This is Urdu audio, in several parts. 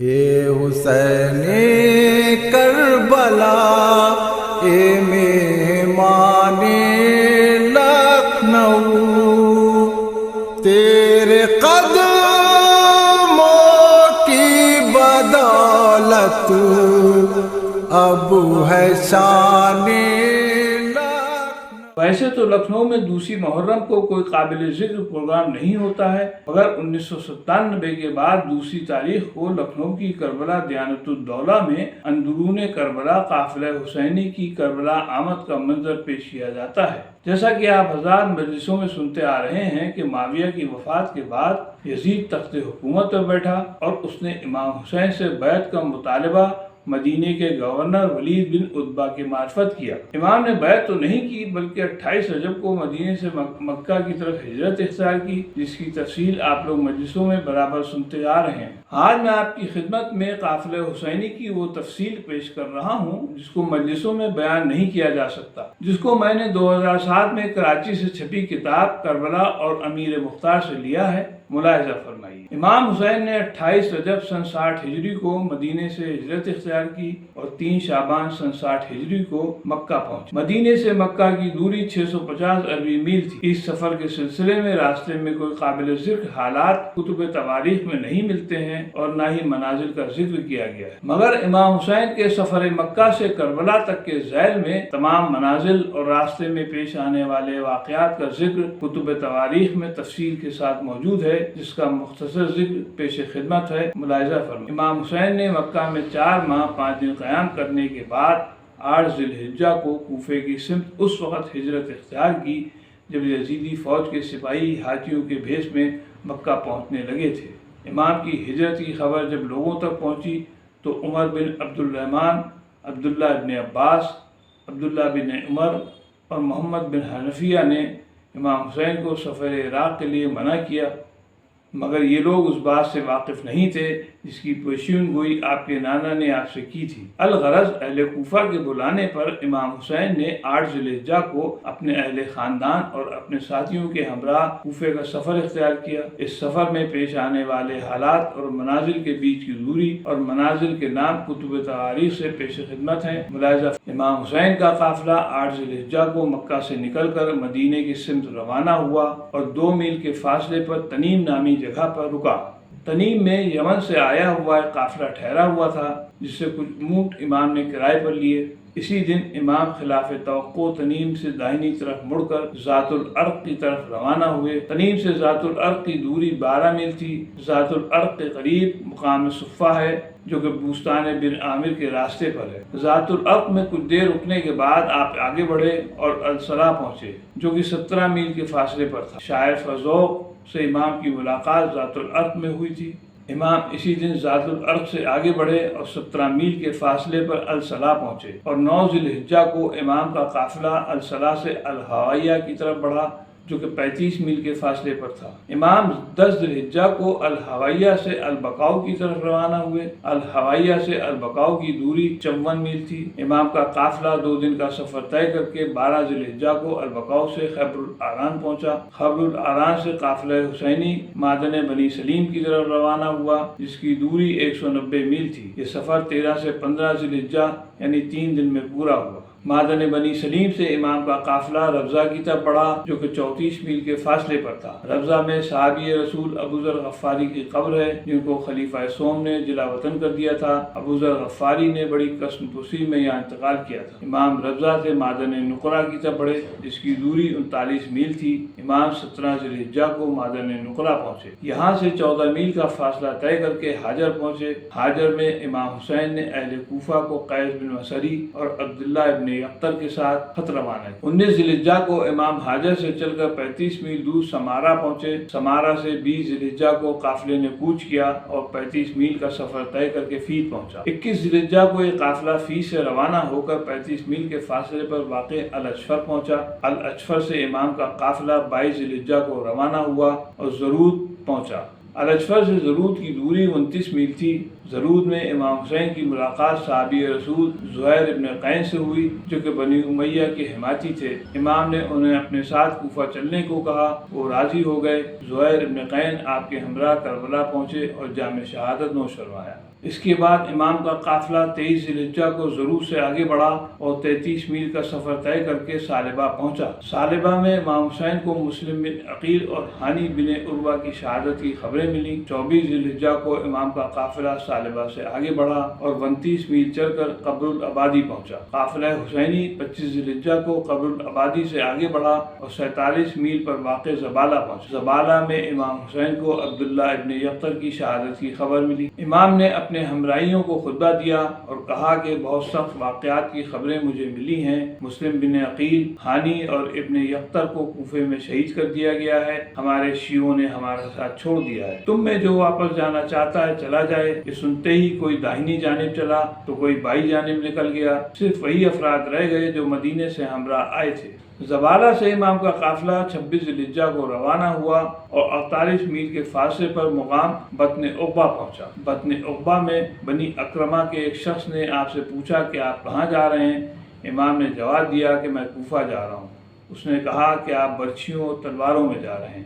اے حسین کربلا، اے مہمان لکھنؤ، تیرے قدموں کی بدولت اب ہے شان لکھنؤ۔ ویسے تو لکھنؤ میں دوسری محرم کو کوئی قابل ذکر پروگرام نہیں ہوتا ہے، مگر 1997 کے بعد دوسری تاریخ کو لکھنؤ کی کربلا دیانت الدولہ میں اندرون کربلا قافلہ حسینی کی کربلا آمد کا منظر پیش کیا جاتا ہے۔ جیسا کہ آپ حضرات مجلسوں میں سنتے آ رہے ہیں کہ معاویہ کی وفات کے بعد یزید تخت حکومت پر بیٹھا اور اس نے امام حسین سے بیعت کا مطالبہ مدینے کے گورنر ولید بن عتبہ کی معرفت کیا۔ امام نے بیعت تو نہیں کی بلکہ 28 رجب کو مدینے سے مکہ کی طرف ہجرت اختیار کی، جس کی تفصیل آپ لوگ مجلسوں میں برابر سنتے آ رہے ہیں۔ آج میں آپ کی خدمت میں قافلہ حسینی کی وہ تفصیل پیش کر رہا ہوں جس کو مجلسوں میں بیان نہیں کیا جا سکتا، جس کو میں نے 2007 میں کراچی سے چھپی کتاب کربلا اور امیر مختار سے لیا ہے۔ ملاحظہ فرمائیے، امام حسین نے 28 رجب سن 60 ہجری کو مدینے سے ہجرت اختیار کی اور 3 شعبان سن 60 ہجری کو مکہ پہنچے۔ مدینے سے مکہ کی دوری 650 عربی میل تھی۔ اس سفر کے سلسلے میں راستے میں کوئی قابل ذکر حالات کتب تواریخ میں نہیں ملتے ہیں اور نہ ہی منازل کا ذکر کیا گیا ہے، مگر امام حسین کے سفر مکہ سے کربلا تک کے ذیل میں تمام منازل اور راستے میں پیش آنے والے واقعات کا ذکر کتب تواریخ میں تفصیل کے ساتھ موجود ہے، جس کا مختصر ذکر پیش خدمت ہے۔ ملاحظہ فرمائیں، امام حسین نے مکہ میں 4 ماہ 5 دن قیام کرنے کے بعد 8 ذی الحجہ کو کوفے کی سمت اس وقت ہجرت اختیار کی جب یزیدی فوج کے سپاہی ہاتھیوں کے بھیس میں مکہ پہنچنے لگے تھے۔ امام کی ہجرت کی خبر جب لوگوں تک پہنچی تو عمر بن عبد الرحمن، عبداللہ بن عباس، عبداللہ بن عمر اور محمد بن حنفیہ نے امام حسین کو سفر عراق کے لیے منع کیا، مگر یہ لوگ اس بات سے واقف نہیں تھے جس کی پیشین گوئی آپ کے نانا نے آپ سے کی تھی۔ الغرض اہل کوفہ کے بلانے پر امام حسین نے 8 ذی الحجہ کو اپنے اہل خاندان اور اپنے ساتھیوں کے ہمراہ کوفے کا سفر اختیار کیا۔ اس سفر میں پیش آنے والے حالات اور منازل کے بیچ کی دوری اور منازل کے نام کتب تواریخ سے پیش خدمت ہیں۔ ملاحظہ، امام حسین کا قافلہ 8 ذی الحجہ کو مکہ سے نکل کر مدینے کی سمت روانہ ہوا اور 2 میل کے فاصلے پر تنیم نامی جگہ پر رکا۔ تنیم میں یمن سے آیا ہوا ایک قافلہ ٹھہرا ہوا تھا جس سے کچھ اونٹ امام نے کرائے پر لیے۔ اسی دن امام خلاف توقع تنیم سے داہنی طرف مڑ کر ذات العرق کی طرف روانہ ہوئے۔ تنیم سے ذات العرق کی دوری 12 میل تھی۔ ذات العرق کے قریب مقام صفہ ہے جو کہ بوستان بن عامر کے راستے پر ہے۔ ذات العرق میں کچھ دیر رکنے کے بعد آپ آگے بڑھے اور الصلاح پہنچے جو کہ 17 میل کے فاصلے پر تھا۔ شاعر فذوق سے امام کی ملاقات ذات العرق میں ہوئی تھی۔ امام اسی دن ذات العرق سے آگے بڑھے اور 17 میل کے فاصلے پر الصلاح پہنچے اور 9 ذی الحجہ کو امام کا قافلہ الصلاح سے الحوائیہ کی طرف بڑھا جو کہ 35 میل کے فاصلے پر تھا۔ امام 10 ذی الحجہ کو الحوائیہ سے البقاؤ کی طرف روانہ ہوئے۔ الحوائیہ سے البقاؤ کی دوری 54 میل تھی۔ امام کا قافلہ 2 دن کا سفر طے کر کے 12 ذی الحجہ کو البقاؤ سے خیبر الاعران پہنچا۔ خیبر الاعران سے قافلہ حسینی معدن بنی سلیم کی طرف روانہ ہوا جس کی دوری 190 میل تھی۔ یہ سفر 13 سے 15 ذی الحجہ یعنی 3 دن میں پورا ہوا۔ معدن بنی سلیم سے امام کا قافلہ ربضہ کی طرف بڑھا جو کہ 34 میل کے فاصلے پر تھا۔ ربضہ میں صحابی رسول ابو ذر غفاری کی قبر ہے جن کو خلیفہ سوم نے جلا وطن کر دیا تھا۔ ابو ذر غفاری نے بڑی قسم پرسی میں یہاں انتقال کیا تھا۔ امام ربضہ سے معدن نقرہ کی طرف بڑھے جس کی دوری 39 میل تھی۔ امام 17 ذی الحجہ کو معدن نقرہ پہنچے۔ یہاں سے 14 میل کا فاصلہ طے کر کے حاجر پہنچے۔ حاجر میں امام حسین نے اہل کوفہ کو قیس بن مسری اور عبداللہ ابن اختر کے ساتھ خط روانہ کیا۔ 19 ذی الحجہ کو امام حاجر سے چل کر 35 میل دور سمارا پہنچے۔ سمارا سے 20 ذی الحجہ کو قافلے نے کوچ کیا اور 35 میل کا سفر طے کر کے فیس پہنچا۔ 21 ذی الحجہ کو یہ قافلہ فیس سے روانہ ہو کر 35 میل کے فاصلے پر واقع الاچفر پہنچا۔ الاچفر سے امام کا قافلہ 22 ذی الحجہ کو روانہ ہوا اور زرود پہنچا۔ الاچفر سے زرود کی دوری 29 میل تھی۔ زرود میں امام حسین کی ملاقات صحابی رسول زہیر ابن قین سے ہوئی جو کہ بنی امیہ کے حمایتی تھے۔ امام نے انہیں اپنے ساتھ کوفہ چلنے کو کہا، وہ راضی ہو گئے۔ زہیر ابن قین آپ کے ہمراہ کربلا پہنچے اور جام شہادت نوش فرمایا۔ اس کے بعد امام کا قافلہ 23 ذی الحجہ کو ضرور سے آگے بڑھا اور 33 میل کا سفر طے کر کے ثعلبہ پہنچا۔ ثعلبہ میں امام حسین کو مسلم بن عقیل اور ہانی بن عروہ کی شہادت کی خبریں ملیں۔ 24 ذی الحجہ کو امام کا قافلہ ثعلبہ سے آگے بڑھا اور 29 میل چل کر قبر العبادی پہنچا۔ قافلہ حسینی 25 ذی الحجہ کو قبر العبادی سے آگے بڑھا اور 47 میل پر واقع زبالہ پہنچا۔ زبالہ میں امام حسین کو عبداللہ ابن یقطر کی شہادت کی خبر ملی۔ امام نے اپنے ہمراہیوں کو خطبہ دیا اور کہا کہ بہت سخت واقعات کی خبریں مجھے ملی ہیں۔ مسلم بن عقیل، ہانی اور ابن یقطر کو کوفے میں شہید کر دیا گیا ہے۔ ہمارے شیعوں نے ہمارا ساتھ چھوڑ دیا ہے۔ تم میں جو واپس جانا چاہتا ہے چلا جائے۔ یہ سنتے ہی کوئی داہنی جانب چلا تو کوئی بائیں جانب نکل گیا۔ صرف وہی افراد رہ گئے جو مدینے سے ہمراہ آئے تھے۔ زبالہ سے امام کا قافلہ 26 ذی الحجہ کو روانہ ہوا اور 48 میل کے فاصلے پر مقام بطن عقبہ پہنچا۔ بطن عقبہ میں بنی اکرمہ کے ایک شخص نے آپ سے پوچھا کہ آپ کہاں جا رہے ہیں؟ امام نے جواب دیا کہ میں کوفہ جا رہا ہوں۔ اس نے کہا کہ آپ برچھیوں اور تلواروں میں جا رہے ہیں۔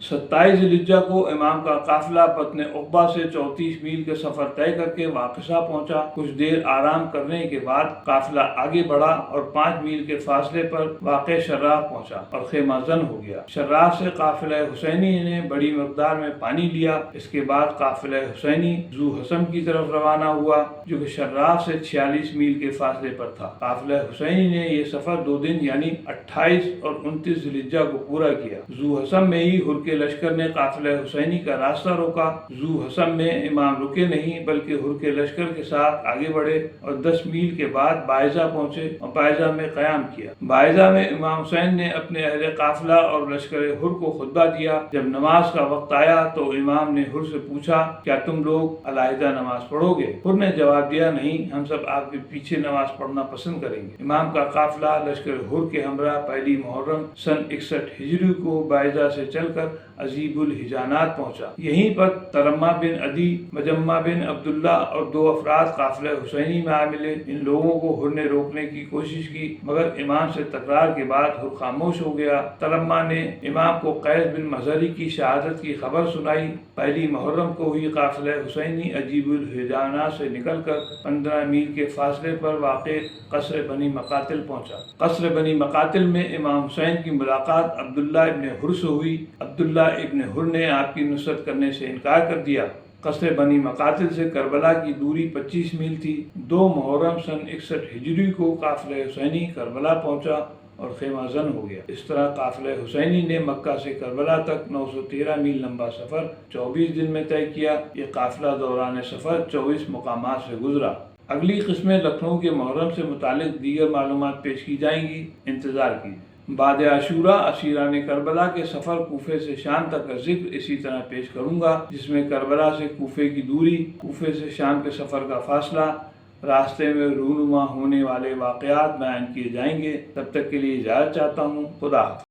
27 ذی الحجہ کو امام کا قافلہ بطن عقبہ سے 34 میل کے سفر طے کر کے واقصہ پہنچا۔ کچھ دیر آرام کرنے کے بعد قافلہ آگے بڑھا اور 5 میل کے فاصلے پر واقع شراف پہنچا اور خیمہ زن ہو گیا۔ شراف سے قافلہ حسینی نے بڑی مقدار میں پانی لیا۔ اس کے بعد قافلہ حسینی ذو حسم کی طرف روانہ ہوا جو کہ شراف سے 46 میل کے فاصلے پر تھا۔ قافلہ حسینی نے یہ سفر 2 دن یعنی 28 اور 29 ذی الحجہ کو پورا کیا۔ ذو حسم میں ہی ہر کے لشکر نے قافلہ حسینی کا راستہ روکا۔ ذو حسم میں امام رکے نہیں بلکہ ہر کے لشکر کے ساتھ آگے بڑھے اور 10 میل کے بعد باعزہ پہنچے اور باعزہ میں قیام کیا۔ باعزہ میں امام حسین نے اپنے اہل قافلہ اور لشکر ہر کو خطبہ دیا۔ جب نماز کا وقت آیا تو امام نے ہر سے پوچھا کیا تم لوگ علیحدہ نماز پڑھو گے؟ ہر نے جواب دیا نہیں، ہم سب آپ کے پیچھے نماز پڑھنا پسند کریں گے۔ امام کا قافلہ لشکر ہر کے ہمراہ 1 محرم سن 61 ہجری کو باعزہ سے چل کر عزیب الحجانات پہنچا۔ یہیں پر ترمہ بن عدی، مجمع بن عبداللہ اور 2 افراد قافلہ حسینی میں آ ملے۔ ان لوگوں کو ہر نے روکنے کی کوشش کی مگر امام سے تکرار کے بعد ہر خاموش ہو گیا۔ ترمہ نے امام کو قیس بن مظہری کی شہادت کی خبر سنائی۔ 1 محرم کو ہی قافلہ حسینی عجیب الحجانات سے نکل کر 15 میل کے فاصلے پر واقع قصر بنی مقاتل پہنچا۔ قصر بنی مقاتل میں امام حسین کی ملاقات عبداللہ ابن ہر سے ہوئی۔ عبداللہ ابن ہر نے آپ کی نصرت کرنے سے انکار کر دیا۔ قصر بنی مقاتل سے کربلا کی دوری 25 میل تھی۔ 2 محرم سن 61 ہجری کو قافلہ حسینی کربلا پہنچا اور خیمہ زن ہو گیا۔ اس طرح قافلہ حسینی نے مکہ سے کربلا تک 913 میل لمبا سفر 24 دن میں طے کیا۔ یہ قافلہ دوران سفر 24 مقامات سے گزرا۔ اگلی قسمیں لکھنؤ کے محرم سے متعلق دیگر معلومات پیش کی جائیں گی، انتظار کیجیے۔ بعد عاشورہ اسیران کربلا کے سفر کوفے سے شام تک کا ذکر اسی طرح پیش کروں گا، جس میں کربلا سے کوفے کی دوری، کوفے سے شام کے سفر کا فاصلہ، راستے میں رونما ہونے والے واقعات بیان کیے جائیں گے۔ تب تک کے لیے اجازت چاہتا ہوں۔ خدا حافظ۔